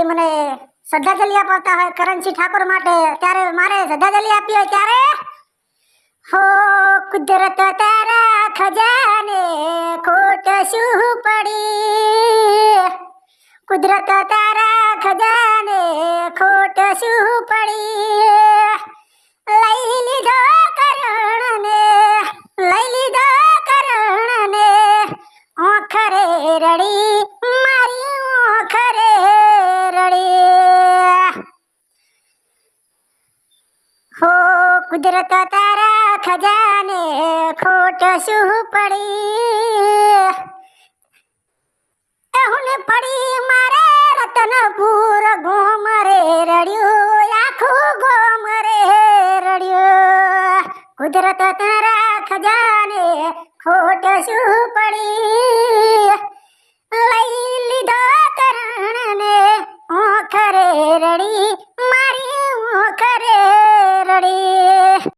કોઈ મને શ્રદ્ધાંજલિ અપાવતા હોય કરણસિંહ ઠાકોર માટે, ત્યારે મારે શ્રદ્ધાંજલિ આપી હોય ત્યારે હો કુદરત તારા ખજાને ખોટ શું પડી, કુદરત તારા ખજાને ખોટ શું પડી, લઈ લીધો કરણને, લઈ લીધો કરણને, ઓખરે રડી મારી ઓખરે રડી, હો કુદરત તારા ખજાને ખોટ શું પડી, એહુને પડી મારે રતનપુર ગોમ રે રડ્યું, આખું ગોમ રે રડ્યું, કુદરત તારા ખજાને ખોટ શું પડી, લઈ લીધો કરણને ઓખરે રડી